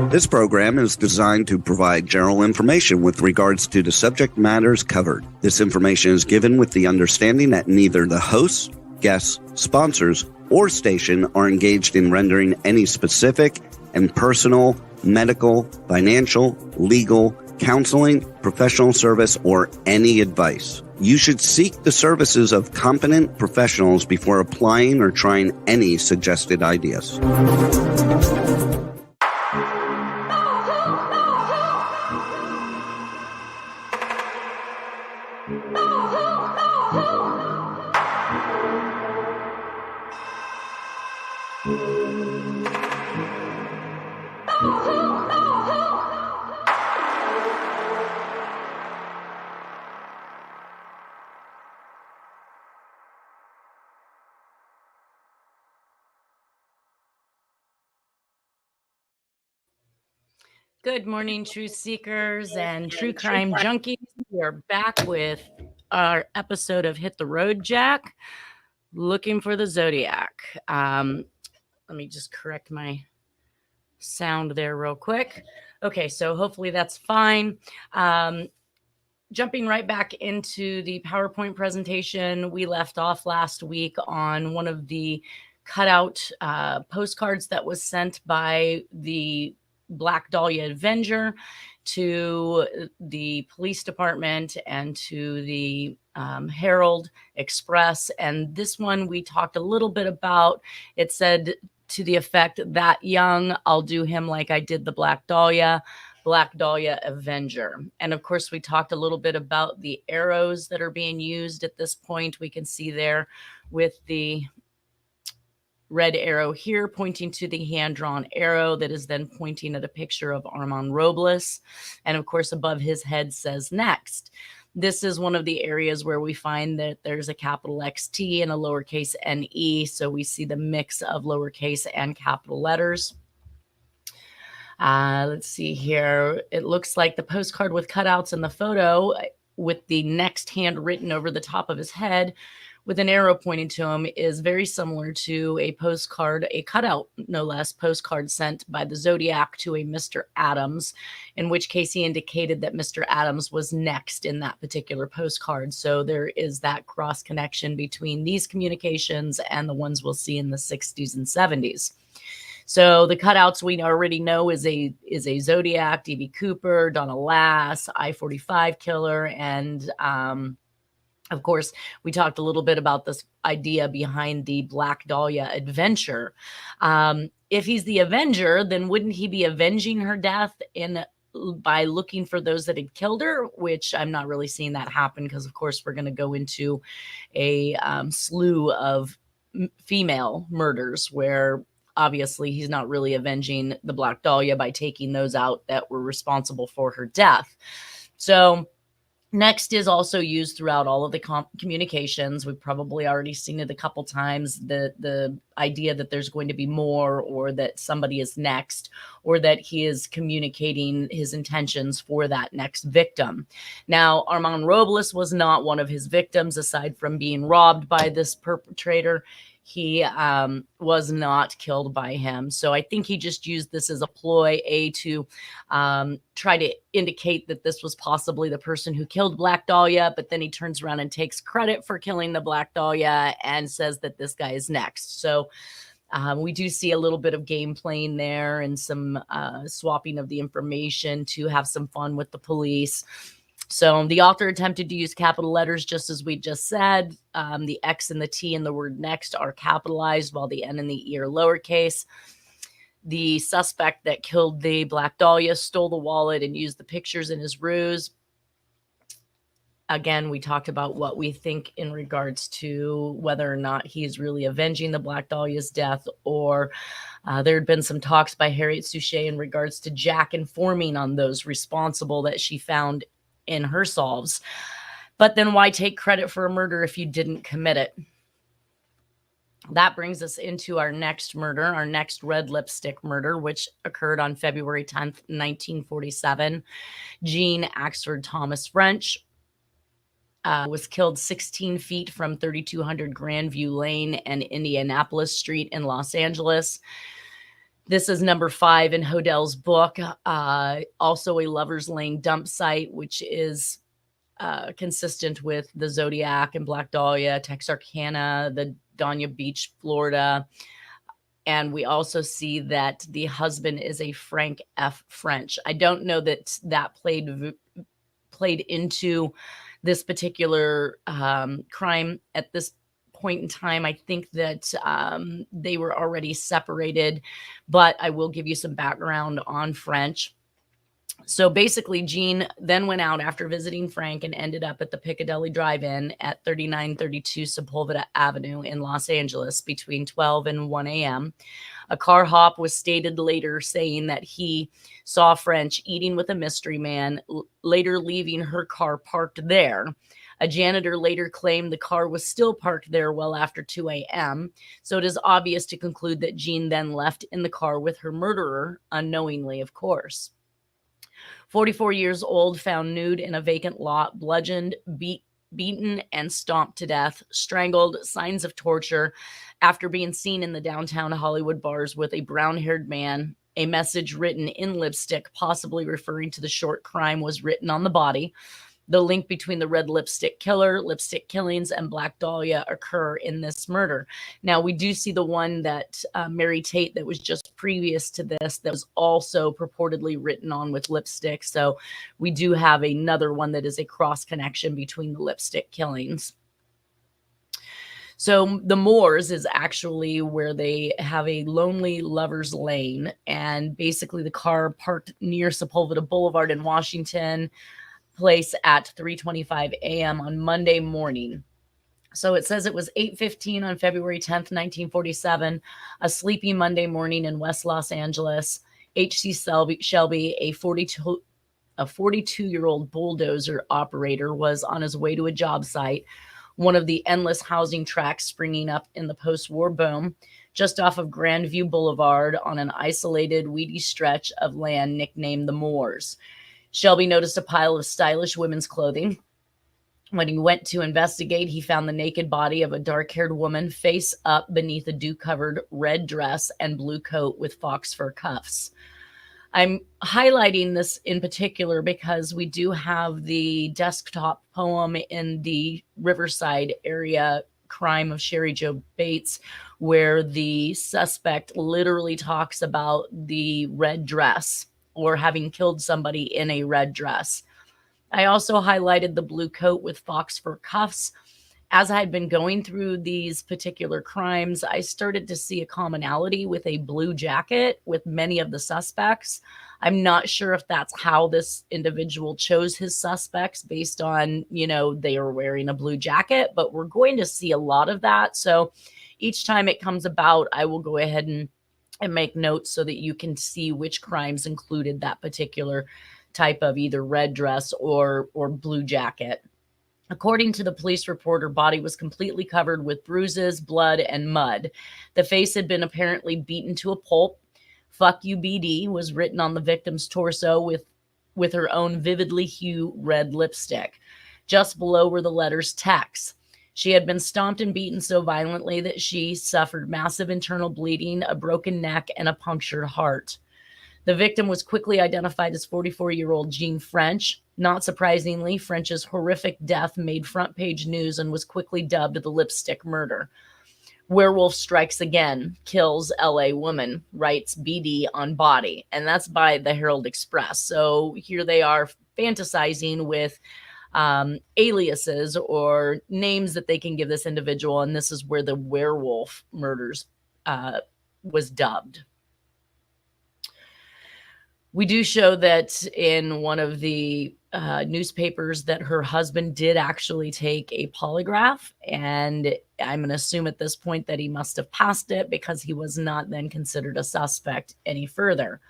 This program is designed to provide general information with regards to the subject matters covered. This information is given with the understanding that neither the hosts, guests, sponsors, or station are engaged in rendering any specific and personal, medical, financial, legal, counseling, professional service, or any advice. You should seek the services of competent professionals before applying or trying any suggested ideas. Good morning, truth seekers and true crime junkies. We're back with our episode of Hit the Road, Jack, looking for the Zodiac. Let me just correct my sound there real quick. Okay, so hopefully that's fine. Jumping right back into the PowerPoint presentation, we left off last week on one of the cutout postcards that was sent by the Black Dahlia Avenger to the police department and to the Herald Express. And this one we talked a little bit about. It said to the effect, "That young, I'll do him like I did the Black Dahlia Avenger." And of course, we talked a little bit about the arrows that are being used at this point. We can see there with the red arrow here pointing to the hand-drawn arrow that is then pointing at a picture of Armand Robles. And of course, above his head says next. This is one of the areas where we find that there's a capital XT and a lowercase ne. So we see the mix of lowercase and capital letters. Let's see here. It looks like the postcard with cutouts in the photo with the next hand written over the top of his head with an arrow pointing to him is very similar to a postcard, a cutout, no less, postcard sent by the Zodiac to a Mr. Adams, in which case he indicated that Mr. Adams was next in that particular postcard. So there is that cross connection between these communications and the ones we'll see in the 60s and 70s. So the cutouts we already know is a Zodiac, D.B. Cooper, Donna Lass, I-45 killer, and of course, we talked a little bit about this idea behind the Black Dahlia adventure. If he's the Avenger, then wouldn't he be avenging her death by looking for those that had killed her? Which I'm not really seeing that happen because, of course, we're going to go into a slew of female murders where obviously he's not really avenging the Black Dahlia by taking those out that were responsible for her death. So next is also used throughout all of the communications. We've probably already seen it a couple times, the idea that there's going to be more, or that somebody is next, or that he is communicating his intentions for that next victim. Now, Armand Robles was not one of his victims, aside from being robbed by this perpetrator. He was not killed by him. So I think he just used this as a ploy, to try to indicate that this was possibly the person who killed Black Dahlia, but then he turns around and takes credit for killing the Black Dahlia and says that this guy is next. So we do see a little bit of game playing there and some swapping of the information to have some fun with the police. So the author attempted to use capital letters, just as we just said. The X and the T in the word next are capitalized, while the N and the E are lowercase. The suspect that killed the Black Dahlia stole the wallet and used the pictures in his ruse. Again, we talked about what we think in regards to whether or not he's really avenging the Black Dahlia's death, or there had been some talks by Harriet Suchet in regards to Jack informing on those responsible that she found in her solves. But then why take credit for a murder if you didn't commit it? That brings us into our next murder, our next red lipstick murder, which occurred on February 10th, 1947. Jean Axford Thomas French was killed 16 feet from 3200 Grandview Lane and Indianapolis Street in Los Angeles. This is number 5 in Hodell's book, also a Lover's Lane dump site, which is consistent with the Zodiac and Black Dahlia, Texarkana, the Dania Beach, Florida. And we also see that the husband is a Frank F. French. I don't know that that played into this particular crime at this point in time. I think that they were already separated, but I will give you some background on French. So basically, Jean then went out after visiting Frank and ended up at the Piccadilly Drive-In at 3932 Sepulveda Avenue in Los Angeles between 12 and 1 a.m. A car hop was stated later saying that he saw French eating with a mystery man, later leaving her car parked there. A janitor later claimed the car was still parked there well after 2 a.m., so it is obvious to conclude that Jean then left in the car with her murderer, unknowingly, of course. 44 years old, found nude in a vacant lot, bludgeoned, beaten, and stomped to death, strangled, signs of torture, after being seen in the downtown Hollywood bars with a brown-haired man. A message written in lipstick, possibly referring to the short crime, was written on the body. The link between the red lipstick killer, lipstick killings, and Black Dahlia occur in this murder. Now, we do see the one that Mary Tate that was just previous to this that was also purportedly written on with lipstick. So we do have another one that is a cross connection between the lipstick killings. So the Moors is actually where they have a lonely lover's lane, and basically the car parked near Sepulveda Boulevard in Washington place at 3:25 a.m. on Monday morning. So it says it was 8:15 on February 10th, 1947, a sleepy Monday morning in West Los Angeles. H.C. Shelby, a 42-year-old bulldozer operator, was on his way to a job site, one of the endless housing tracts springing up in the post-war boom, just off of Grandview Boulevard on an isolated, weedy stretch of land nicknamed the Moors. Shelby noticed a pile of stylish women's clothing. When he went to investigate, he found the naked body of a dark-haired woman face up beneath a dew-covered red dress and blue coat with fox fur cuffs. I'm highlighting this in particular because we do have the desktop poem in the Riverside area crime of Sherry Jo Bates, where the suspect literally talks about the red dress or having killed somebody in a red dress. I also highlighted the blue coat with fox fur cuffs. As I had been going through these particular crimes, I started to see a commonality with a blue jacket with many of the suspects. I'm not sure if that's how this individual chose his suspects based on, they are wearing a blue jacket, but we're going to see a lot of that. So each time it comes about, I will go ahead and make notes so that you can see which crimes included that particular type of either red dress or blue jacket. According to the police report, her body was completely covered with bruises, blood, and mud. The face had been apparently beaten to a pulp. "Fuck you, BD" was written on the victim's torso with her own vividly hued red lipstick. Just below were the letters Tex. She had been stomped and beaten so violently that she suffered massive internal bleeding, a broken neck, and a punctured heart. The victim was quickly identified as 44-year-old Jean French. Not surprisingly, French's horrific death made front-page news and was quickly dubbed the lipstick murder. "Werewolf strikes again, kills LA woman," writes BD on body. And that's by the Herald Express. So here they are fantasizing with aliases or names that they can give this individual. And this is where the werewolf murders was dubbed. We do show that in one of the newspapers that her husband did actually take a polygraph, and I'm going to assume at this point that he must have passed it because he was not then considered a suspect any further.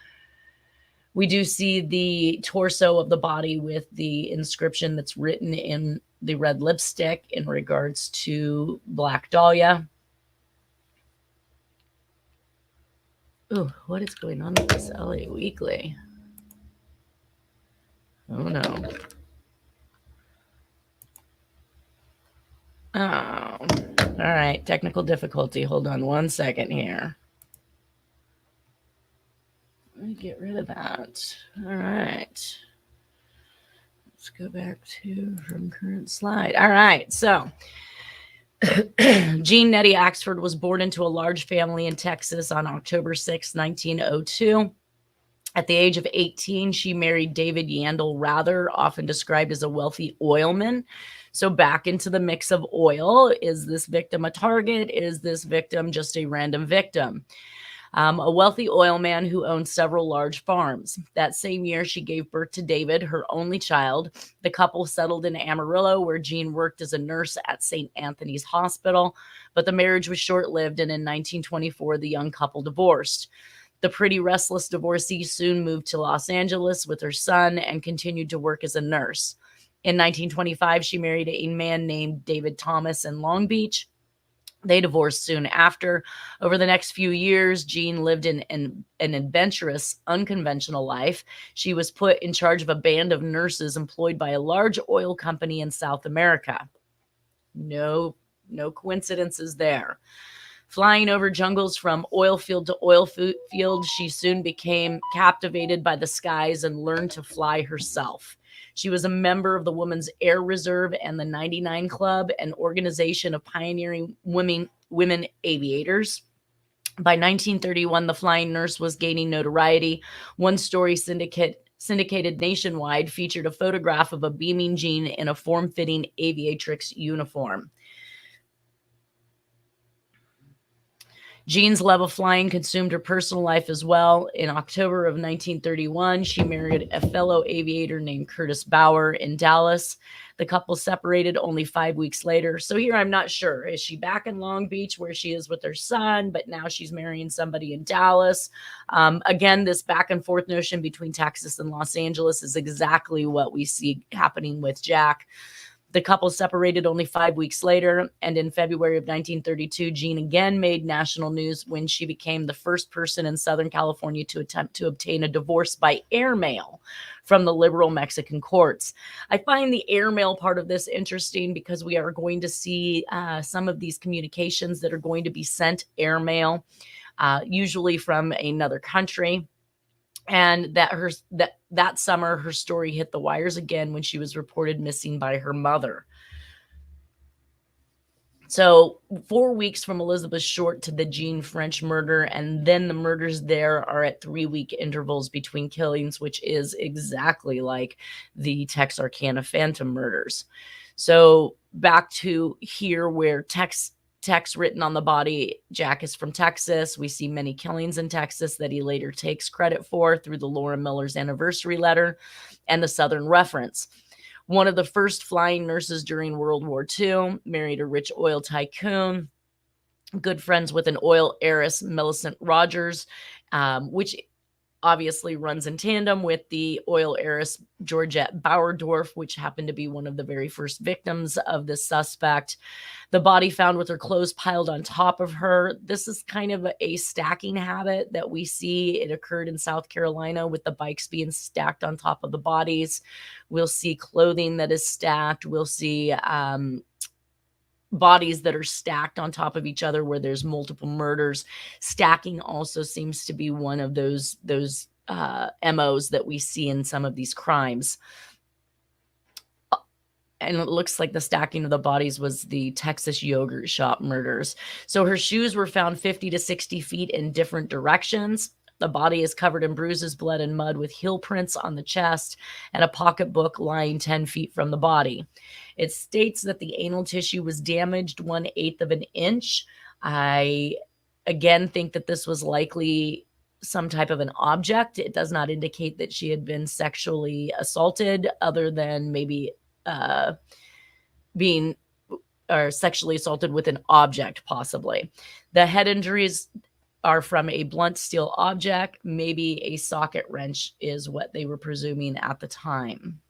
We do see the torso of the body with the inscription that's written in the red lipstick in regards to Black Dahlia. Oh, what is going on with this LA Weekly? Oh, no. Oh, all right. Technical difficulty. Hold on one second here. Let me get rid of that. All right. Let's go back to from current slide. All right. So Jean Nettie Axford was born into a large family in Texas on October 6, 1902. At the age of 18, she married David Yandel Rather, often described as a wealthy oilman. So back into the mix of oil. Is this victim a target? Is this victim just a random victim? A wealthy oil man who owned several large farms. That same year, she gave birth to David, her only child. The couple settled in Amarillo, where Jean worked as a nurse at St. Anthony's Hospital, but the marriage was short-lived, and in 1924, the young couple divorced. The pretty restless divorcee soon moved to Los Angeles with her son and continued to work as a nurse. In 1925, she married a man named David Thomas in Long Beach. They divorced soon after. Over the next few years, Jean lived in an adventurous, unconventional life. She was put in charge of a band of nurses employed by a large oil company in South America. No coincidences there. Flying over jungles from oil field to oil field, she soon became captivated by the skies and learned to fly herself. She was a member of the Women's Air Reserve and the 99 Club, an organization of pioneering women aviators. By 1931, the flying nurse was gaining notoriety. One story syndicated nationwide featured a photograph of a beaming Jean in a form-fitting aviatrix uniform. Jean's love of flying consumed her personal life as well. In October of 1931, she married a fellow aviator named Curtis Bauer in Dallas. The couple separated only 5 weeks later. So here I'm not sure. Is she back in Long Beach where she is with her son, but now she's marrying somebody in Dallas? Again, this back and forth notion between Texas and Los Angeles is exactly what we see happening with Jack. The couple separated only 5 weeks later, and in February of 1932, Jean again made national news when she became the first person in Southern California to attempt to obtain a divorce by airmail from the liberal Mexican courts. I find the airmail part of this interesting because we are going to see some of these communications that are going to be sent airmail, usually from another country. And that summer, her story hit the wires again when she was reported missing by her mother. So 4 weeks from Elizabeth Short to the Jean French murder, and then the murders there are at 3-week intervals between killings, which is exactly like the Texarkana Phantom murders. So back to here where text written on the body, Jack is from Texas. We see many killings in Texas that he later takes credit for through the Laura Miller's anniversary letter and the Southern reference. One of the first flying nurses during World War II, married a rich oil tycoon, good friends with an oil heiress, Millicent Rogers, which obviously runs in tandem with the oil heiress Georgette Bauerdorf, which happened to be one of the very first victims of this suspect. The body found with her clothes piled on top of her. This is kind of a stacking habit that we see. It occurred in South Carolina with the bikes being stacked on top of the bodies. We'll see clothing that is stacked. We'll see bodies that are stacked on top of each other where there's multiple murders. Stacking also seems to be one of those MOs that we see in some of these crimes. And it looks like the stacking of the bodies was the Texas yogurt shop murders. So her shoes were found 50 to 60 feet in different directions. The body is covered in bruises, blood, and mud with heel prints on the chest and a pocketbook lying 10 feet from the body. It states that the anal tissue was damaged 1/8 of an inch. I, again, think that this was likely some type of an object. It does not indicate that she had been sexually assaulted other than maybe being or sexually assaulted with an object, possibly. The head injuries are from a blunt steel object. Maybe a socket wrench is what they were presuming at the time.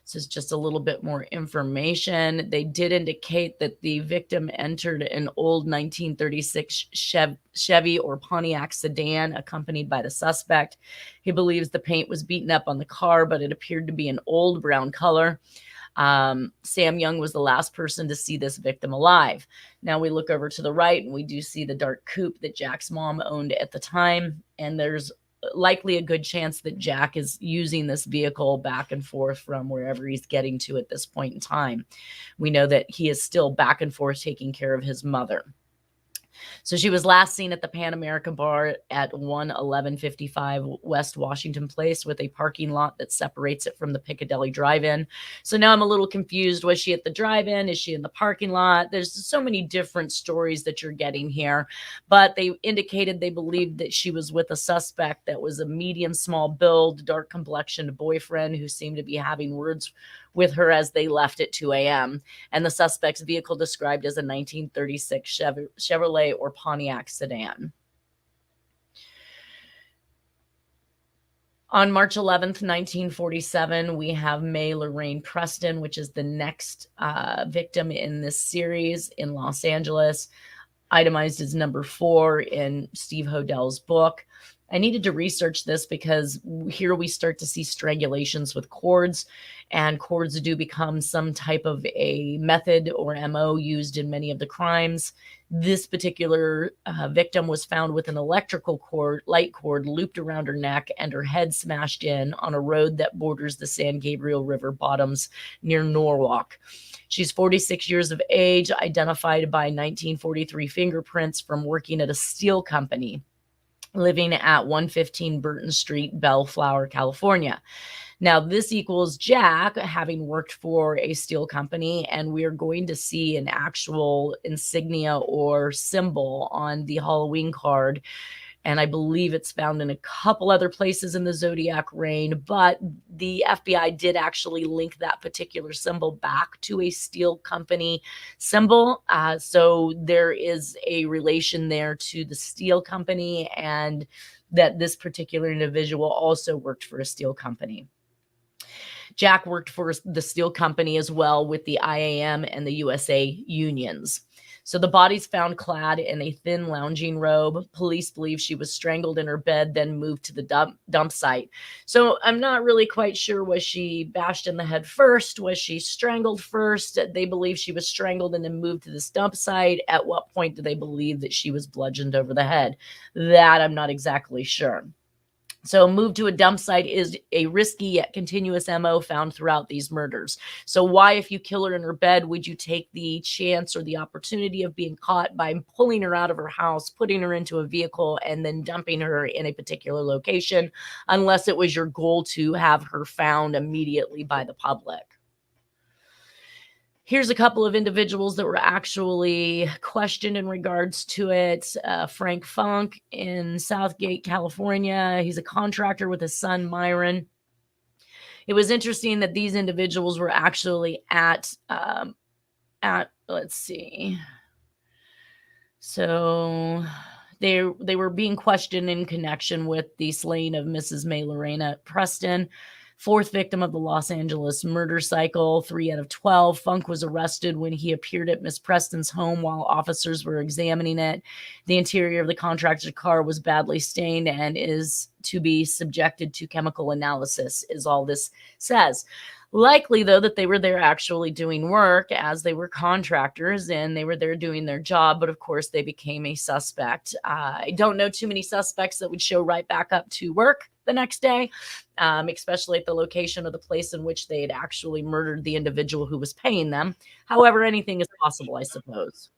This is just a little bit more information. They did indicate that the victim entered an old 1936 Chevy or Pontiac sedan accompanied by the suspect. He believes the paint was beaten up on the car, but it appeared to be an old brown color. Sam Young was the last person to see this victim alive. Now we look over to the right and we do see the dark coupe that Jack's mom owned at the time. And there's likely a good chance that Jack is using this vehicle back and forth from wherever he's getting to at this point in time. We know that he is still back and forth taking care of his mother. So she was last seen at the Pan American Bar at 11155 West Washington Place with a parking lot that separates it from the Piccadilly Drive-In. So now I'm a little confused. Was she at the drive-in? Is she in the parking lot? There's so many different stories that you're getting here, but they indicated they believed that she was with a suspect that was a medium small build, dark complexioned boyfriend who seemed to be having words with her as they left at 2 a.m. And the suspect's vehicle described as a 1936 Chevrolet or Pontiac sedan. On March 11th, 1947, we have May Lorraine Preston, which is the next victim in this series in Los Angeles, itemized as number 4 in Steve Hodell's book. I needed to research this because here we start to see strangulations with cords, and cords do become some type of a method or MO used in many of the crimes. This particular victim was found with an electrical cord, light cord looped around her neck and her head smashed in on a road that borders the San Gabriel River bottoms near Norwalk. She's 46 years of age, identified by 1943 fingerprints from working at a steel company, living at 115 Burton Street, Bellflower, California. Now, this equals Jack having worked for a steel company, and we're going to see an actual insignia or symbol on the Halloween card. And I believe it's found in a couple other places in the Zodiac reign, but the FBI did actually link that particular symbol back to a steel company symbol. So there is a relation there to the steel company, and that this particular individual also worked for a steel company. Jack worked for the steel company as well with the IAM and the USA unions. So the body's found clad in a thin lounging robe. Police believe she was strangled in her bed, then moved to the dump site. So I'm not really quite sure. Was she bashed in the head first? Was she strangled first? They believe she was strangled and then moved to this dump site. At what point do they believe that she was bludgeoned over the head? That I'm not exactly sure. So move to a dump site is a risky yet continuous MO found throughout these murders. So why, if you kill her in her bed, would you take the chance or the opportunity of being caught by pulling her out of her house, putting her into a vehicle, and then dumping her in a particular location, unless it was your goal to have her found immediately by the public? Here's a couple of individuals that were actually questioned in regards to it. Frank Funk in Southgate, California. He's a contractor with his son, Myron. It was interesting that these individuals were actually at let's see. So they were being questioned in connection with the slaying of Mrs. May Lorraine Preston. 4th victim of the Los Angeles murder cycle, 3 out of 12. Funk was arrested when he appeared at Miss Preston's home while officers were examining it. The interior of the contractor's car was badly stained and is to be subjected to chemical analysis, is all this says. Likely, though, that they were there actually doing work, as they were contractors and they were there doing their job. But of course, they became a suspect. I don't know too many suspects that would show right back up to work the next day, especially at the location of the place in which they had actually murdered the individual who was paying them. However, anything is possible, I suppose.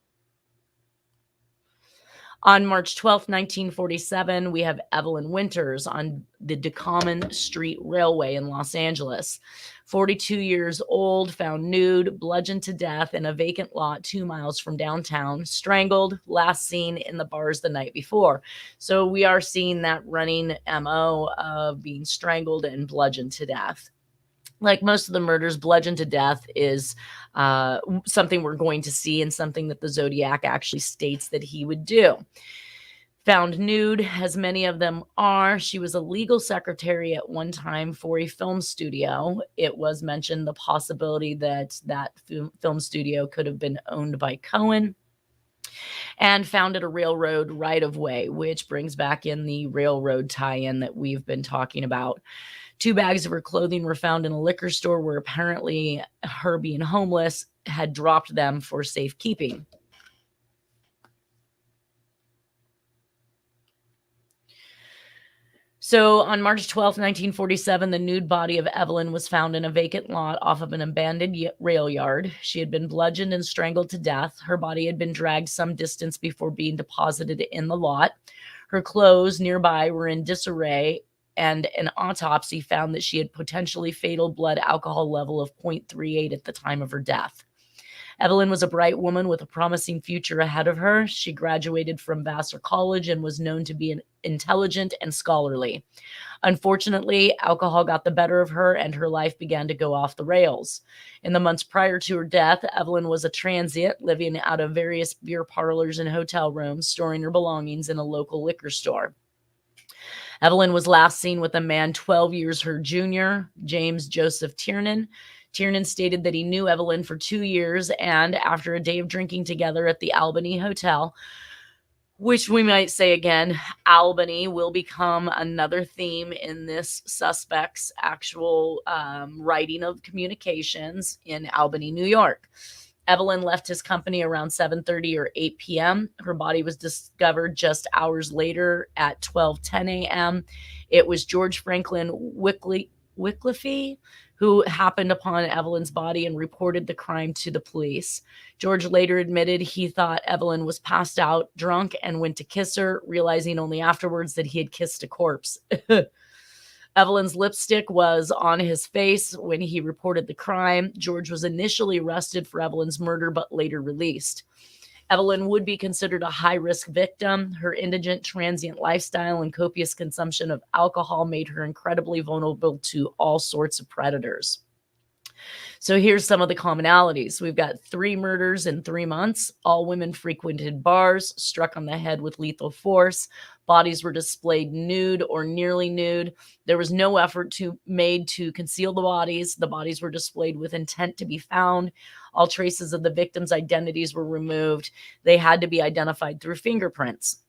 On March 12th, 1947, we have Evelyn Winters on the DeCommon Street Railway in Los Angeles. 42 years old, found nude, bludgeoned to death in a vacant lot 2 miles from downtown, strangled, last seen in the bars the night before. So we are seeing that running MO of being strangled and bludgeoned to death. Like most of the murders, bludgeoned to death is something we're going to see, and something that the Zodiac actually states that he would do. Found nude, as many of them are. She was a legal secretary at one time for a film studio. It was mentioned the possibility that that film studio could have been owned by Cohen. And found at a railroad right-of-way, which brings back in the railroad tie-in that we've been talking about. 2 bags of her clothing were found in a liquor store where apparently her being homeless had dropped them for safekeeping. So on March 12, 1947, the nude body of Evelyn was found in a vacant lot off of an abandoned rail yard. She had been bludgeoned and strangled to death. Her body had been dragged some distance before being deposited in the lot. Her clothes nearby were in disarray, and an autopsy found that she had potentially fatal blood alcohol level of 0.38 at the time of her death. Evelyn was a bright woman with a promising future ahead of her. She graduated from Vassar College and was known to be intelligent and scholarly. Unfortunately, alcohol got the better of her and her life began to go off the rails. In the months prior to her death, Evelyn was a transient living out of various beer parlors and hotel rooms, storing her belongings in a local liquor store. Evelyn was last seen with a man 12 years her junior, James Joseph Tiernan. Tiernan stated that he knew Evelyn for 2 years, and after a day of drinking together at the Albany Hotel, which we might say again, Albany will become another theme in this suspect's actual writing of communications in Albany, New York. Evelyn left his company around 7:30 or 8 p.m. Her body was discovered just hours later at 12:10 a.m. It was George Franklin Wycliffe who happened upon Evelyn's body and reported the crime to the police. George later admitted he thought Evelyn was passed out, drunk, and went to kiss her, realizing only afterwards that he had kissed a corpse. Evelyn's lipstick was on his face when he reported the crime. George was initially arrested for Evelyn's murder, but later released. Evelyn would be considered a high-risk victim. Her indigent, transient lifestyle and copious consumption of alcohol made her incredibly vulnerable to all sorts of predators. So here's some of the commonalities. We've got 3 murders in 3 months. All women frequented bars, struck on the head with lethal force. Bodies were displayed nude or nearly nude. There was no effort made to conceal the bodies. The bodies were displayed with intent to be found. All traces of the victims' identities were removed. They had to be identified through fingerprints.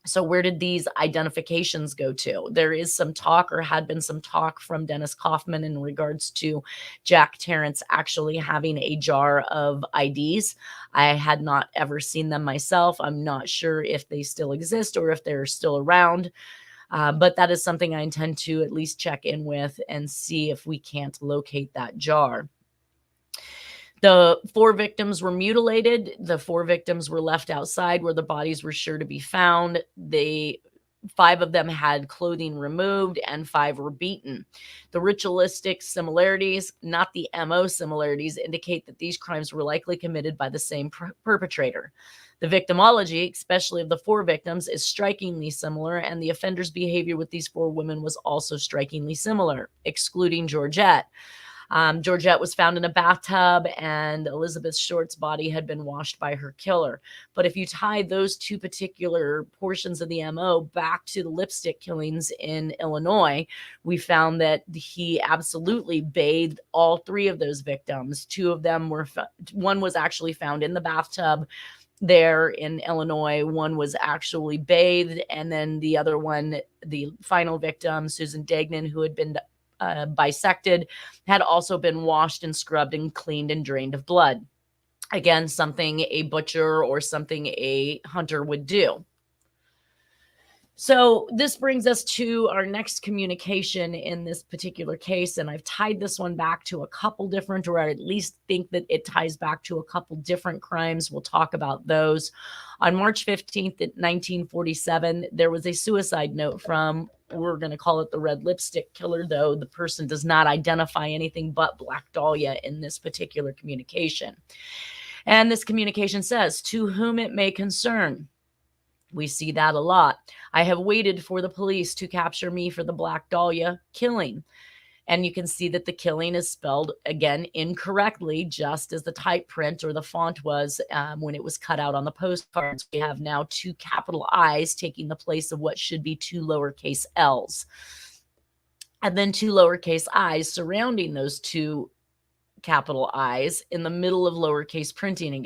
So where did these identifications go to? There is some talk, or had been some talk, from Dennis Kaufman in regards to Jack Terrence actually having a jar of IDs. I had not ever seen them myself. I'm not sure if they still exist or if they're still around. But that is something I intend to at least check in with and see if we can't locate that jar. The 4 victims were mutilated. The 4 victims were left outside where the bodies were sure to be found. 5 of them had clothing removed and 5 were beaten. The ritualistic similarities, not the MO similarities, indicate that these crimes were likely committed by the same perpetrator. The victimology, especially of the 4 victims, is strikingly similar, and the offender's behavior with these 4 women was also strikingly similar, excluding Georgette. Georgette was found in a bathtub, and Elizabeth Short's body had been washed by her killer. But if you tie those 2 particular portions of the MO back to the lipstick killings in Illinois, we found that he absolutely bathed all 3 of those victims. 2 of them one was actually found in the bathtub there in Illinois. One was actually bathed, and then the other one, the final victim, Susan Degnan, who had been bisected, had also been washed and scrubbed and cleaned and drained of blood. Again, something a butcher or something a hunter would do. So this brings us to our next communication in this particular case, and I've tied this one back to a couple different, or I at least think that it ties back to a couple different crimes. We'll talk about those. On March 15th, 1947, there was a suicide note from, we're going to call it the red lipstick killer, though the person does not identify anything but Black Dahlia in this particular communication. And this communication says, "To whom it may concern." We see that a lot. "I have waited for the police to capture me for the Black Dahlia killing." And you can see that the killing is spelled, again, incorrectly, just as the type print or the font was when it was cut out on the postcards. We have now 2 capital I's taking the place of what should be 2 lowercase L's. And then 2 lowercase I's surrounding those 2 capital I's in the middle of lowercase printing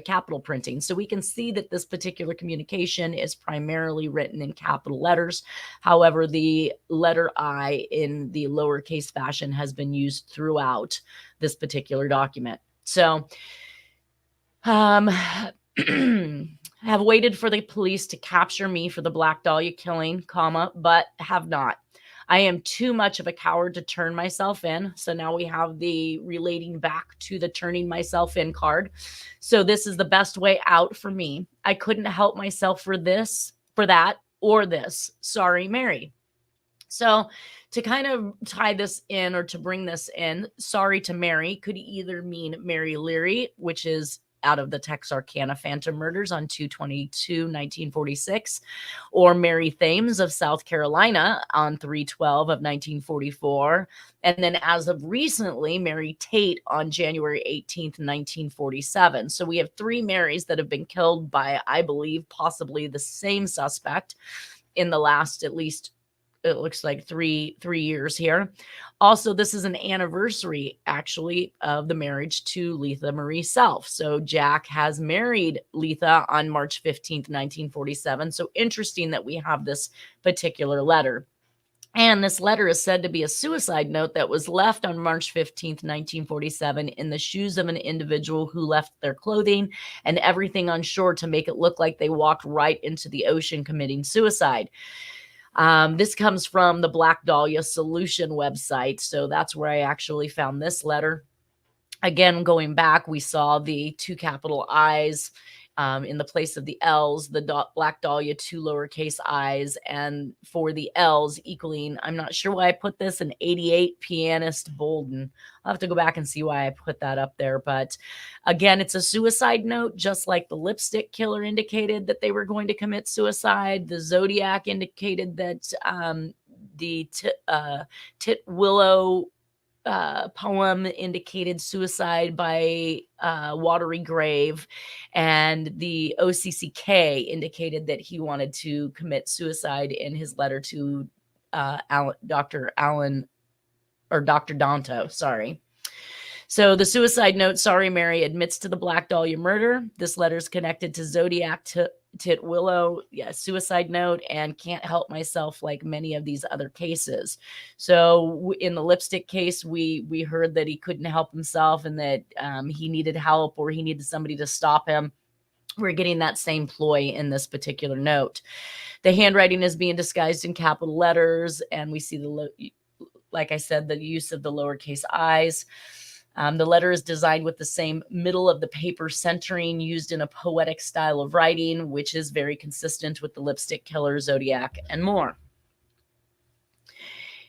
capital printing. So we can see that this particular communication is primarily written in capital letters. However, the letter I in the lowercase fashion has been used throughout this particular document. So, have waited for the police to capture me for the Black Dahlia killing, but have not. I am too much of a coward to turn myself in. So now we have the relating back to the turning myself in card. So this is the best way out for me. I couldn't help myself for this, for that, or this. Sorry, Mary. So to kind of tie this in or to bring this in, sorry to Mary could either mean Mary Leary, which is out of the Texarkana Phantom Murders on 2/22/1946, or Mary Thames of South Carolina on 3/12 of 1944, and then as of recently, Mary Tate on January 18th, 1947. So we have 3 Marys that have been killed by, I believe, possibly the same suspect in the last, at least, it looks like three years here. Also, this is an anniversary, actually, of the marriage to Letha Marie Self. So Jack has married Letha on March 15th, 1947. So interesting that we have this particular letter. And this letter is said to be a suicide note that was left on March 15th, 1947 in the shoes of an individual who left their clothing and everything on shore to make it look like they walked right into the ocean committing suicide. This comes from the Black Dahlia Solution website. So that's where I actually found this letter. Again, going back, we saw the 2 capital I's in the place of the L's, the Black Dahlia 2 lowercase i's, and for the L's equaling, I'm not sure why I put this, an 88 pianist Bolden. I'll have to go back and see why I put that up there. But again, it's a suicide note, just like the lipstick killer indicated that they were going to commit suicide. The Zodiac indicated that the Titwillow poem indicated suicide by watery grave, and the OCCK indicated that he wanted to commit suicide in his letter to Dr. Danto, sorry. So the suicide note, sorry, Mary, admits to the Black Dahlia murder. This letter is connected to Zodiac, Titwillow, suicide note, and can't help myself like many of these other cases. So in the lipstick case, we heard that he couldn't help himself and that he needed help or he needed somebody to stop him. We're getting that same ploy in this particular note. The handwriting is being disguised in capital letters, and we see like I said, the use of the lowercase i's. The letter is designed with the same middle of the paper centering used in a poetic style of writing, which is very consistent with the lipstick killer, Zodiac, and more.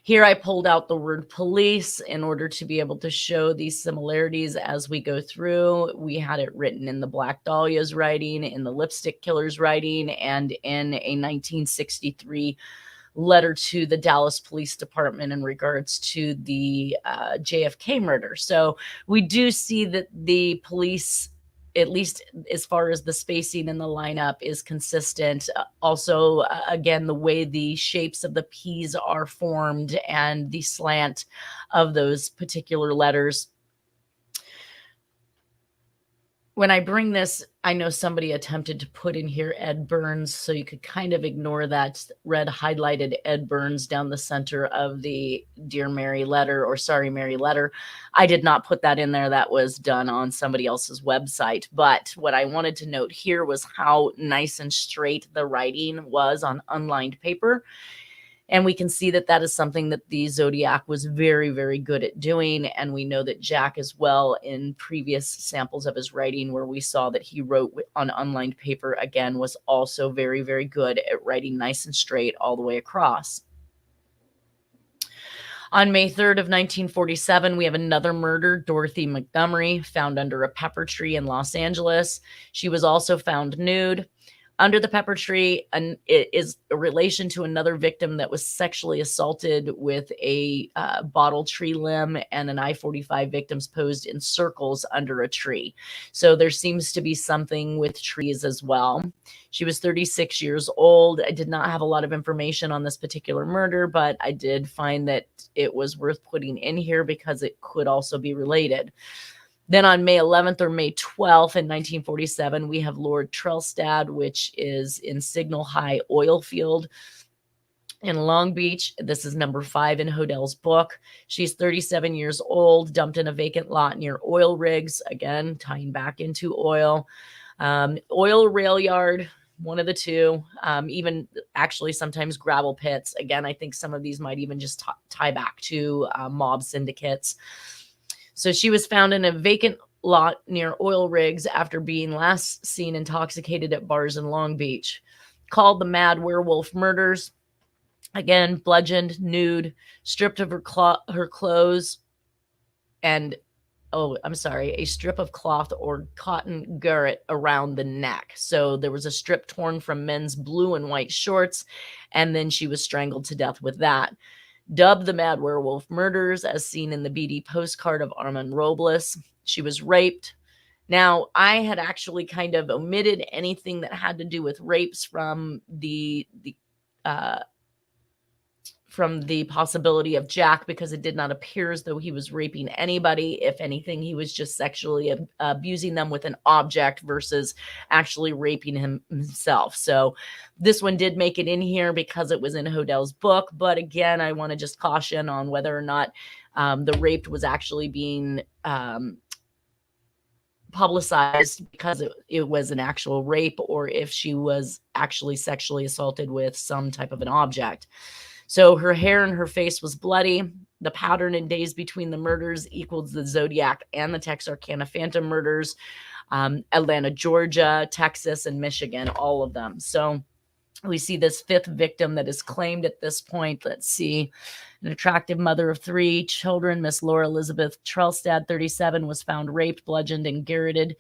Here I pulled out the word police in order to be able to show these similarities as we go through. We had it written in the Black Dahlia's writing, in the lipstick killer's writing, and in a 1963 letter to the Dallas Police Department in regards to the JFK murder. So we do see that the police, at least as far as the spacing in the lineup, is consistent. Also, again, the way the shapes of the P's are formed and the slant of those particular letters. When I bring this, I know somebody attempted to put in here Ed Burns, so you could kind of ignore that red highlighted Ed Burns down the center of the Dear Mary letter, or Sorry Mary letter. I did not put that in there. That was done on somebody else's website. But what I wanted to note here was how nice and straight the writing was on unlined paper. And we can see that that is something that the Zodiac was very, very good at doing. And we know that Jack as well, in previous samples of his writing where we saw that he wrote on unlined paper, again, was also very, very good at writing nice and straight all the way across. On May 3rd of 1947, we have another murder, Dorothy Montgomery, found under a pepper tree in Los Angeles. She was also found nude. Under the pepper tree, it is a relation to another victim that was sexually assaulted with a bottle tree limb, and an I-45 victims posed in circles under a tree. So there seems to be something with trees as well. She was 36 years old. I did not have a lot of information on this particular murder, but I did find that it was worth putting in here because it could also be related. Then on May 11th or May 12th in 1947, we have Lord Trelstad, which is in Signal High oil field in Long Beach. This is number 5 in Hodell's book. She's 37 years old, dumped in a vacant lot near oil rigs, again, tying back into oil. Oil rail yard, one of the two, even actually sometimes gravel pits. Again, I think some of these might even just tie back to mob syndicates. So she was found in a vacant lot near oil rigs after being last seen intoxicated at bars in Long Beach. Called the Mad Werewolf Murders. Again, bludgeoned, nude, stripped of her clothes, and, a strip of cloth or cotton garret around the neck. So there was a strip torn from men's blue and white shorts, and then she was strangled to death with that. Dubbed the Mad Werewolf Murders, as seen in the BD postcard of Armand Robles. She was raped. Now, I had actually kind of omitted anything that had to do with rapes from the possibility of Jack, because it did not appear as though he was raping anybody. If anything, he was just sexually abusing them with an object versus actually raping himself. So this one did make it in here because it was in Hodell's book. But again, I want to just caution on whether or not the rape was actually being publicized because it was an actual rape, or if she was actually sexually assaulted with some type of an object. So her hair and her face was bloody. The pattern in days between the murders equals the Zodiac and the Texarkana Phantom murders, Atlanta, Georgia, Texas, and Michigan, all of them. So we see this 5th victim that is claimed at this point. Let's see. An attractive mother of 3 children, Miss Laura Elizabeth Trelstad, 37, was found raped, bludgeoned, and garroted.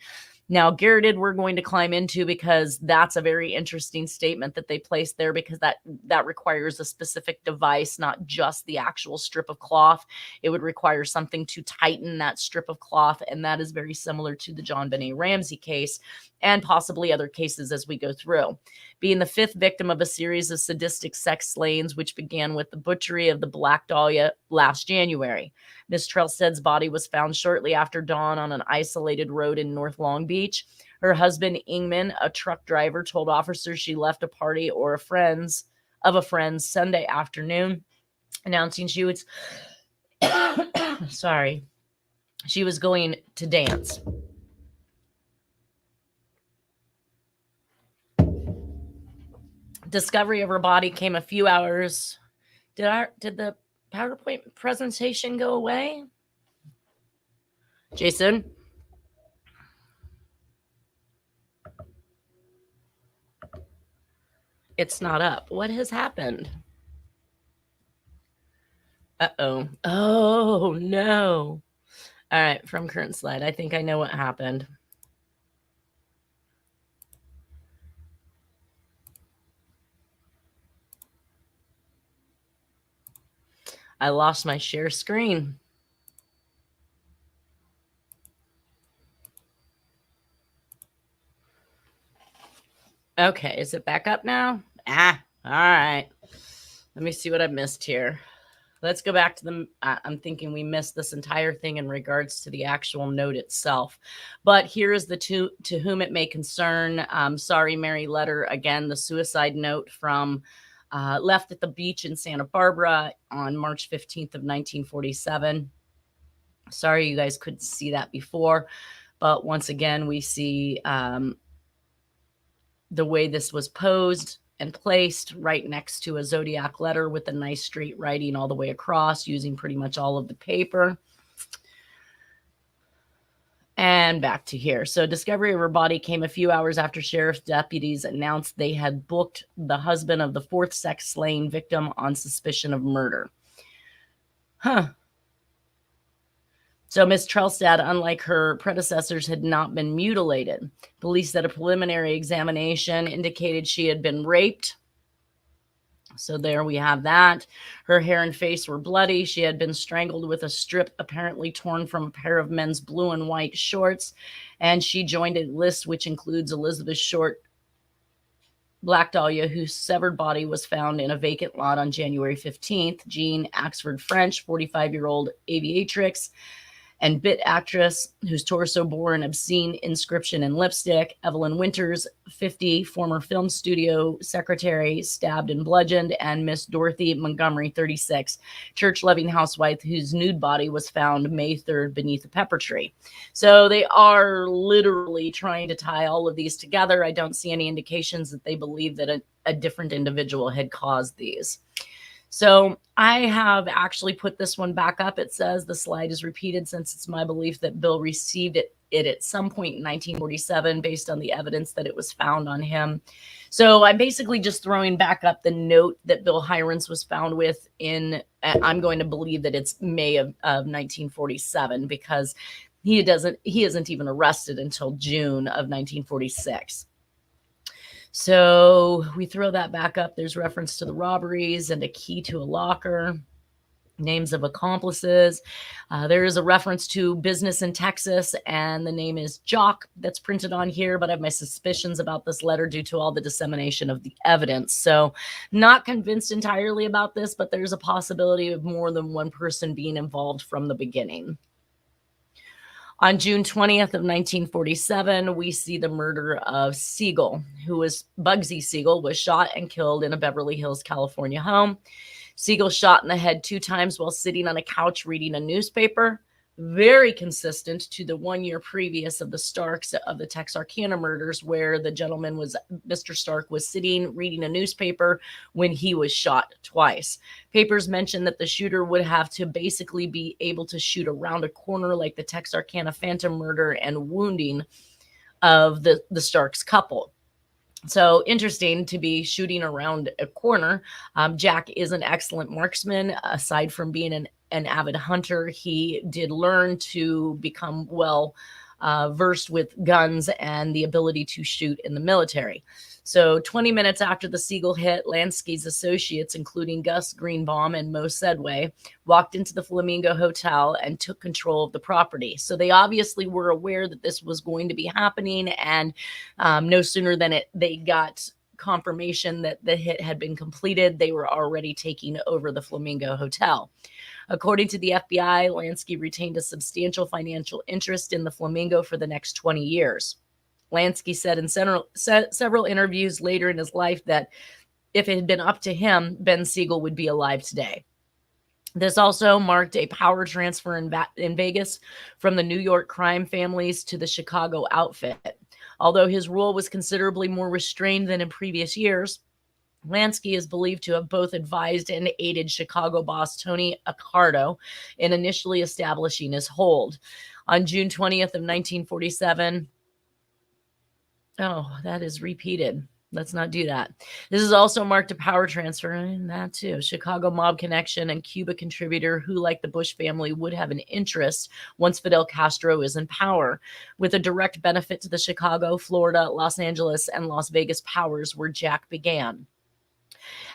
Now, garroted, we're going to climb into because that's a very interesting statement that they placed there, because that requires a specific device, not just the actual strip of cloth. It would require something to tighten that strip of cloth, and that is very similar to the John Benet Ramsey case and possibly other cases as we go through. Being the 5th victim of a series of sadistic sex slayings, which began with the butchery of the Black Dahlia last January. Miss Trelstad's body was found shortly after dawn on an isolated road in North Long Beach. Her husband, Ingman, a truck driver, told officers she left a party or a friend's Sunday afternoon, announcing she was she was going to dance. Discovery of her body came a few hours. Did the PowerPoint presentation go away? Jason? It's not up. What has happened? Uh-oh. Oh, no. All right, from current slide. I think I know what happened. I lost my share screen. Okay, is it back up now? All right. Let me see what I missed here. Let's go back to the, I'm thinking we missed this entire thing in regards to the actual note itself. But here is the to whom it may concern. Sorry, Mary letter. Again, the suicide note from left at the beach in Santa Barbara on March 15th of 1947. Sorry you guys couldn't see that before. But once again, we see the way this was posed and placed right next to a Zodiac letter with a nice straight writing all the way across, using pretty much all of the paper. And back to here. So discovery of her body came a few hours after sheriff's deputies announced they had booked the husband of the 4th sex slaying victim on suspicion of murder. So Miss Trelstad, unlike her predecessors, had not been mutilated. Police said a preliminary examination indicated she had been raped. So there we have that. Her hair and face were bloody. She had been strangled with a strip apparently torn from a pair of men's blue and white shorts. And she joined a list which includes Elizabeth Short, Black Dahlia, whose severed body was found in a vacant lot on January 15th. Jean Axford French, 45-year-old aviatrix and bit actress whose torso bore an obscene inscription in lipstick. Evelyn Winters, 50, former film studio secretary, stabbed and bludgeoned. And Miss Dorothy Montgomery, 36, church-loving housewife whose nude body was found May 3rd beneath a pepper tree. So they are literally trying to tie all of these together. I don't see any indications that they believe that a different individual had caused these. So I have actually put this one back up. It says the slide is repeated since it's my belief that Bill received it at some point in 1947 based on the evidence that it was found on him. So I'm basically just throwing back up the note that Bill Hirons was found with in, I'm going to believe that it's May of 1947 because he isn't even arrested until June of 1946. So we throw that back up. There's reference to the robberies and a key to a locker, names of accomplices. There is a reference to business in Texas, and the name is Jock that's printed on here, but I have my suspicions about this letter due to all the dissemination of the evidence. So not convinced entirely about this, but there's a possibility of more than one person being involved from the beginning. On June 20th of 1947, we see the murder of Siegel, Bugsy Siegel was shot and killed in a Beverly Hills, California home. Siegel shot in the head 2 times while sitting on a couch reading a newspaper. Very consistent to the 1 year previous of the Starks of the Texarkana murders, where the gentleman Mr. Stark was sitting reading a newspaper when he was shot twice. Papers mention that the shooter would have to basically be able to shoot around a corner like the Texarkana Phantom murder and wounding of the Starks couple. So interesting to be shooting around a corner. Jack is an excellent marksman. Aside from being an avid hunter, he did learn to become well versed with guns and the ability to shoot in the military. So 20 minutes after the Siegel hit, Lansky's associates, including Gus Greenbaum and Mo Sedway, walked into the Flamingo Hotel and took control of the property. So they obviously were aware that this was going to be happening, and no sooner than they got confirmation that the hit had been completed, they were already taking over the Flamingo Hotel. According to the FBI, Lansky retained a substantial financial interest in the Flamingo for the next 20 years. Lansky said in several interviews later in his life that if it had been up to him, Ben Siegel would be alive today. This also marked a power transfer in Vegas from the New York crime families to the Chicago outfit. Although his rule was considerably more restrained than in previous years, Lansky is believed to have both advised and aided Chicago boss Tony Accardo in initially establishing his hold. On June 20th of 1947, oh, that is repeated. Let's not do that. This is also marked a power transfer in that too. Chicago mob connection and Cuba contributor who, like the Bush family, would have an interest once Fidel Castro is in power, with a direct benefit to the Chicago, Florida, Los Angeles, and Las Vegas powers where Jack began.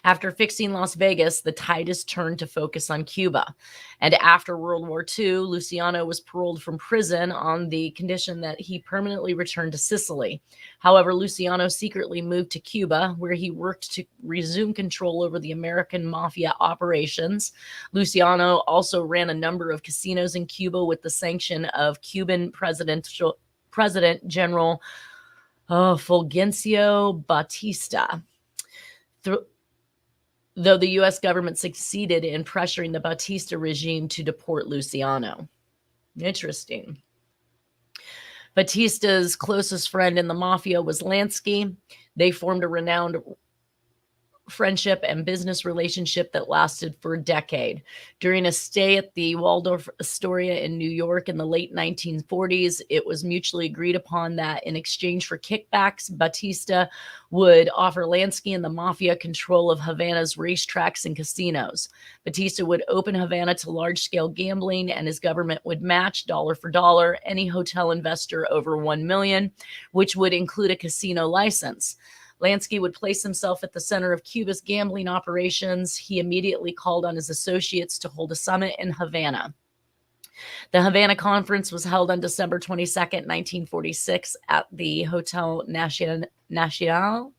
After fixing Las Vegas, the tide is turned to focus on Cuba. And after World War II, Luciano was paroled from prison on the condition that he permanently returned to Sicily. However, Luciano secretly moved to Cuba, where he worked to resume control over the American mafia operations. Luciano also ran a number of casinos in Cuba with the sanction of Cuban President General Fulgencio Batista. Though the U.S. government succeeded in pressuring the Batista regime to deport Luciano. Interesting. Batista's closest friend in the mafia was Lansky. They formed a renowned friendship and business relationship that lasted for a decade. During a stay at the Waldorf Astoria in New York in the late 1940s, it was mutually agreed upon that in exchange for kickbacks, Batista would offer Lansky and the mafia control of Havana's racetracks and casinos. Batista would open Havana to large-scale gambling, and his government would match dollar for dollar any hotel investor over $1 million, which would include a casino license. Lansky would place himself at the center of Cuba's gambling operations. He immediately called on his associates to hold a summit in Havana. The Havana Conference was held on December 22nd, 1946 at the Hotel Nacional.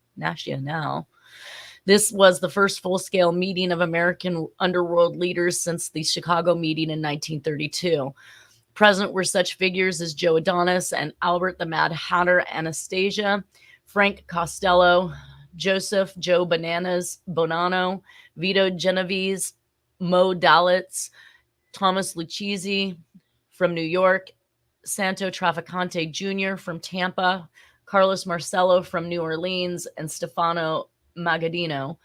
This was the first full-scale meeting of American underworld leaders since the Chicago meeting in 1932. Present were such figures as Joe Adonis and Albert the Mad Hatter Anastasia, Frank Costello, Joseph Joe Bonanno, Vito Genovese, Mo Dalitz, Thomas Lucchese from New York, Santo Trafficante Jr. from Tampa, Carlos Marcello from New Orleans, and Stefano Magaddino,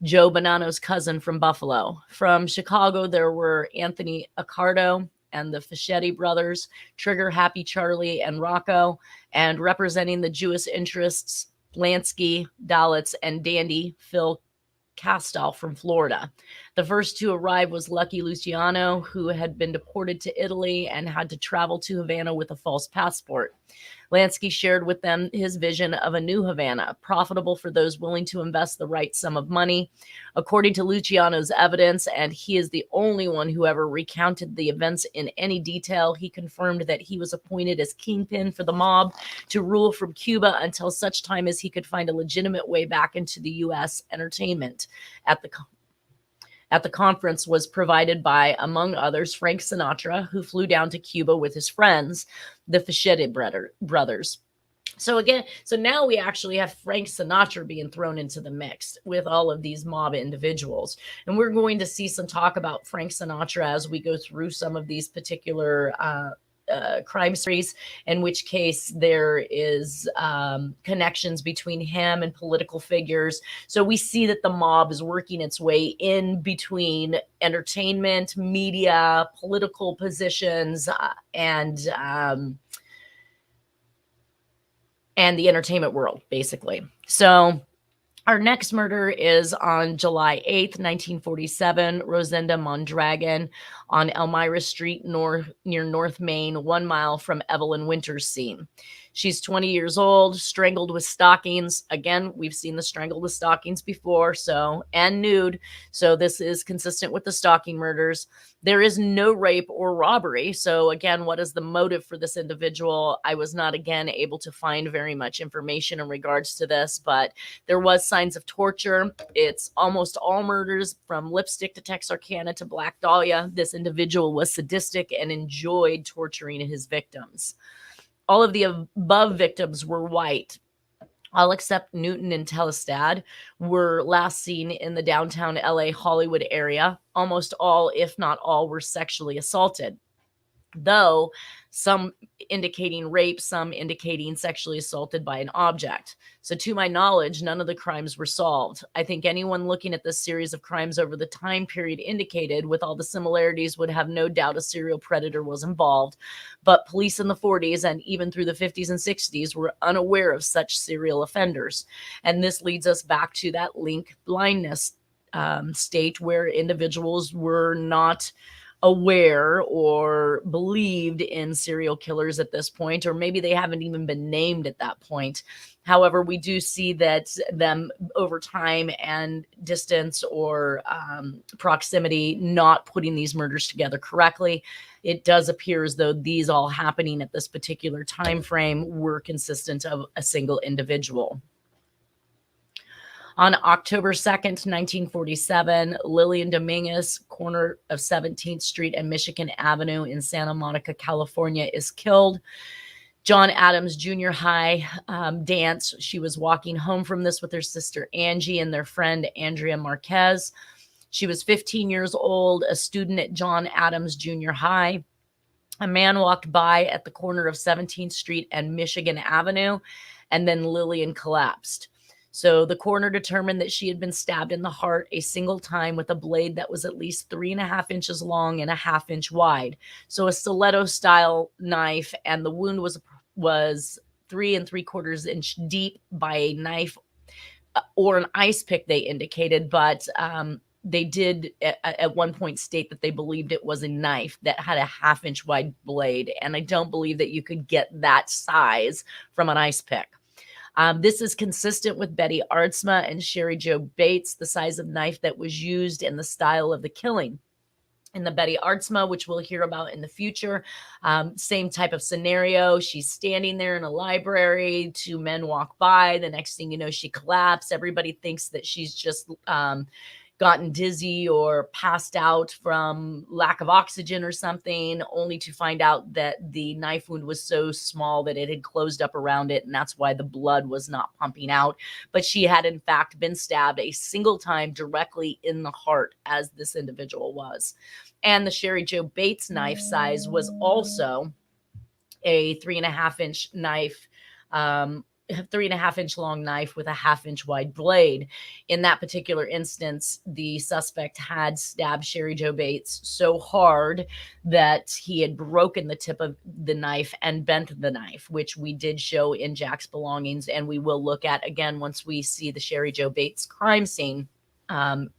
Joe Bonanno's cousin from Buffalo. From Chicago, there were Anthony Accardo and the Fischetti brothers, Trigger, Happy Charlie, and Rocco, and representing the Jewish interests, Lansky, Dalitz, and Dandy Phil Castal from Florida. The first to arrive was Lucky Luciano, who had been deported to Italy and had to travel to Havana with a false passport. Lansky shared with them his vision of a new Havana, profitable for those willing to invest the right sum of money. According to Luciano's evidence, and he is the only one who ever recounted the events in any detail, he confirmed that he was appointed as kingpin for the mob to rule from Cuba until such time as he could find a legitimate way back into the U.S. Entertainment. At the conference was provided by, among others, Frank Sinatra, who flew down to Cuba with his friends, the Fischetti brothers. So now we actually have Frank Sinatra being thrown into the mix with all of these mob individuals. And we're going to see some talk about Frank Sinatra as we go through some of these particular crime stories, in which case there is connections between him and political figures. So we see that the mob is working its way in between entertainment, media, political positions, and the entertainment world, basically. So our next murder is on July 8th, 1947, Rosenda Mondragon on Elmira Street near North Main, 1 mile from Evelyn Winter's scene. She's 20 years old, strangled with stockings. Again, we've seen the strangled with stockings before, and nude. So this is consistent with the stalking murders. There is no rape or robbery. So again, what is the motive for this individual? I was not, again, able to find very much information in regards to this, but there was signs of torture. It's almost all murders, from Lipstick to Texarkana to Black Dahlia. This individual was sadistic and enjoyed torturing his victims. All of the above victims were white. All except Newton and Trelstad were last seen in the downtown LA Hollywood area. Almost all, if not all, were sexually assaulted, though some indicating rape, some indicating sexually assaulted by an object. So to my knowledge, none of the crimes were solved. I think anyone looking at this series of crimes over the time period indicated, with all the similarities, would have no doubt a serial predator was involved. But police in the 40s and even through the 50s and 60s were unaware of such serial offenders. And this leads us back to that link blindness state where individuals were not aware or believed in serial killers at this point, or maybe they haven't even been named at that point. However, we do see that them over time and distance or proximity not putting these murders together correctly. It does appear as though these all happening at this particular time frame were consistent of a single individual. On October 2nd, 1947, Lillian Dominguez, corner of 17th Street and Michigan Avenue in Santa Monica, California, is killed. John Adams Junior High dance. She was walking home from this with her sister Angie and their friend Andrea Marquez. She was 15 years old, a student at John Adams Junior High. A man walked by at the corner of 17th Street and Michigan Avenue, and then Lillian collapsed. So the coroner determined that she had been stabbed in the heart a single time with a blade that was at least 3.5 inches long and a 1/2 inch wide. So a stiletto style knife, and the wound was 3 3/4 inch deep by a knife or an ice pick, they indicated, but they did at one point state that they believed it was a knife that had a 1/2 inch wide blade. And I don't believe that you could get that size from an ice pick. This is consistent with Betty Aardsma and Sherry Jo Bates, the size of knife that was used and the style of the killing. In the Betty Aardsma, which we'll hear about in the future, same type of scenario. She's standing there in a library. 2 men walk by. The next thing you know, she collapsed. Everybody thinks that she's just gotten dizzy or passed out from lack of oxygen or something, only to find out that the knife wound was so small that it had closed up around it, and that's why the blood was not pumping out. But she had, in fact, been stabbed a single time directly in the heart, as this individual was. And the Sherry Jo Bates knife size was also a 3.5 inch knife, 3.5 inch long knife with a 1/2 inch wide blade. In that particular instance, the suspect had stabbed Sherry Jo Bates so hard that he had broken the tip of the knife and bent the knife, which we did show in Jack's belongings, and we will look at again once we see the Sherry Jo Bates crime scene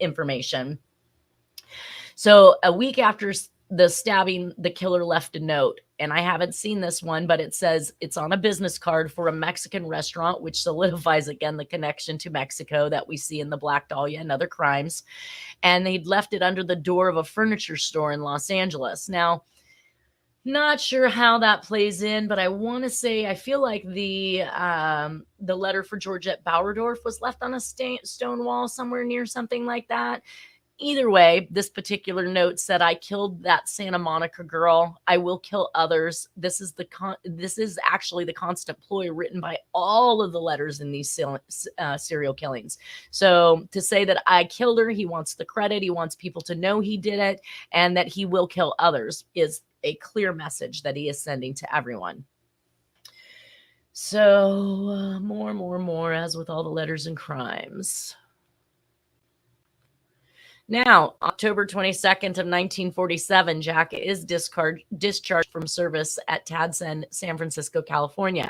information. So a week after the stabbing, the killer left a note, and I haven't seen this one, but it says it's on a business card for a Mexican restaurant, which solidifies again the connection to Mexico that we see in the Black Dahlia and other crimes. And they'd left it under the door of a furniture store in Los Angeles. Now, not sure how that plays in, but I want to say I feel like the letter for Georgette Bauerdorf was left on a stone wall somewhere near something like that. Either way, this particular note said, "I killed that Santa Monica girl. I will kill others." This is actually the constant ploy written by all of the letters in these serial killings. So to say that I killed her, he wants the credit, he wants people to know he did it, and that he will kill others is a clear message that he is sending to everyone. So more, as with all the letters and crimes. Now, October 22nd of 1947, Jack is discharged from service at Tadson, San Francisco, California.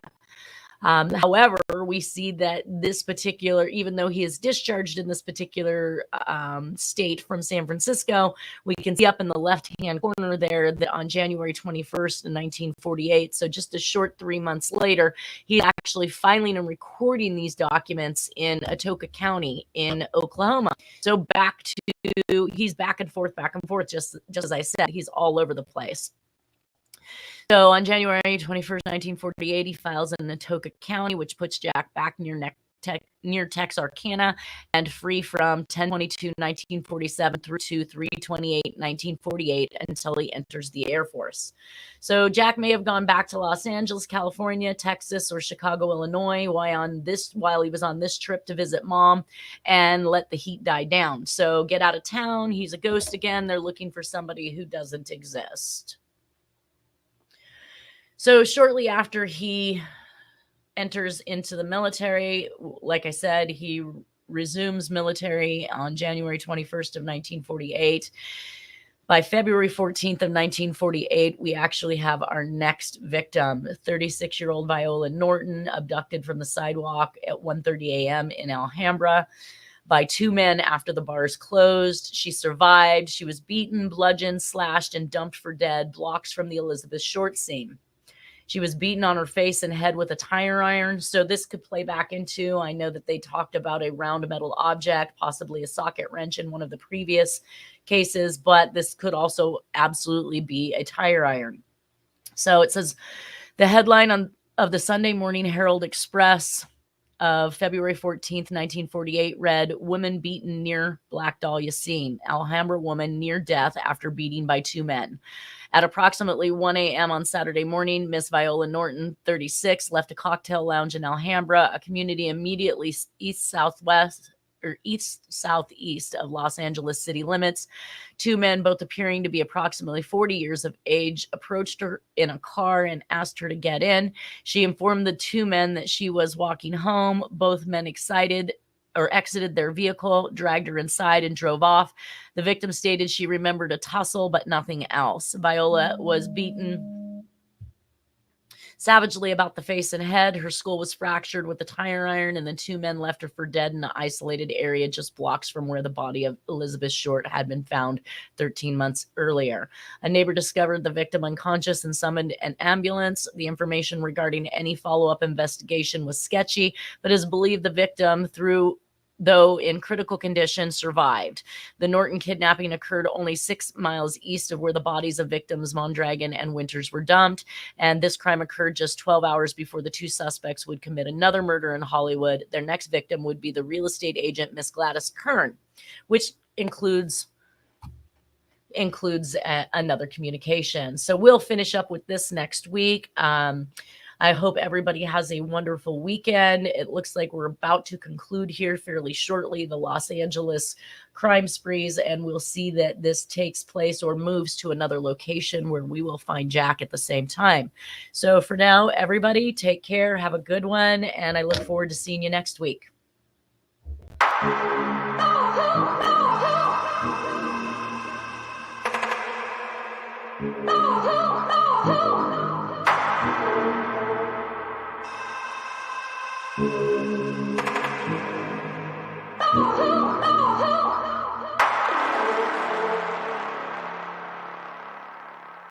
However, we see that this particular, even though he is discharged in this particular state from San Francisco, we can see up in the left-hand corner there that on January 21st in 1948, so just a short 3 months later, he's actually filing and recording these documents in Atoka County in Oklahoma. So he's back and forth, just as I said, he's all over the place. So on January 21st, 1948, he files in Atoka County, which puts Jack back near Texarkana and free from 10/22/1947 through to 3/28/1948 until he enters the Air Force. So Jack may have gone back to Los Angeles, California, Texas, or Chicago, Illinois while he was on this trip to visit mom and let the heat die down. So get out of town. He's a ghost again. They're looking for somebody who doesn't exist. So shortly after he enters into the military, like I said, he resumes military on January 21st of 1948. By February 14th of 1948, we actually have our next victim, 36-year-old Viola Norton, abducted from the sidewalk at 1:30 a.m. in Alhambra by 2 men after the bars closed. She survived. She was beaten, bludgeoned, slashed, and dumped for dead blocks from the Elizabeth Short scene. She was beaten on her face and head with a tire iron. So this could play back into, I know that they talked about a round metal object, possibly a socket wrench in one of the previous cases, but this could also absolutely be a tire iron. So it says the headline of the Sunday Morning Herald Express of February 14th, 1948 read, "Woman beaten near Black Dahlia scene. Alhambra woman near death after beating by 2 men. At approximately 1 a.m. on Saturday morning, Miss Viola Norton, 36, left a cocktail lounge in Alhambra, a community immediately east-southwest southeast of Los Angeles city limits. Two men, both appearing to be approximately 40 years of age, approached her in a car and asked her to get in. She informed the two men that she was walking home. Both men exited their vehicle, dragged her inside, and drove off. The victim stated she remembered a tussle, but nothing else. Viola was beaten savagely about the face and head. Her skull was fractured with a tire iron, and the two men left her for dead in an isolated area just blocks from where the body of Elizabeth Short had been found 13 months earlier. A neighbor discovered the victim unconscious and summoned an ambulance. The information regarding any follow-up investigation was sketchy, but is believed the victim, though in critical condition, survived. The Norton kidnapping occurred only 6 miles east of where the bodies of victims Mondragon and Winters were dumped, and this crime occurred just 12 hours before the two suspects would commit another murder in Hollywood. Their next victim would be the real estate agent Miss Gladys Kern, which includes another communication. So we'll finish up with this next week. I hope everybody has a wonderful weekend. It looks like we're about to conclude here fairly shortly the Los Angeles crime sprees, and we'll see that this takes place or moves to another location where we will find Jack at the same time. So for now, everybody, take care, have a good one, and I look forward to seeing you next week. Oh,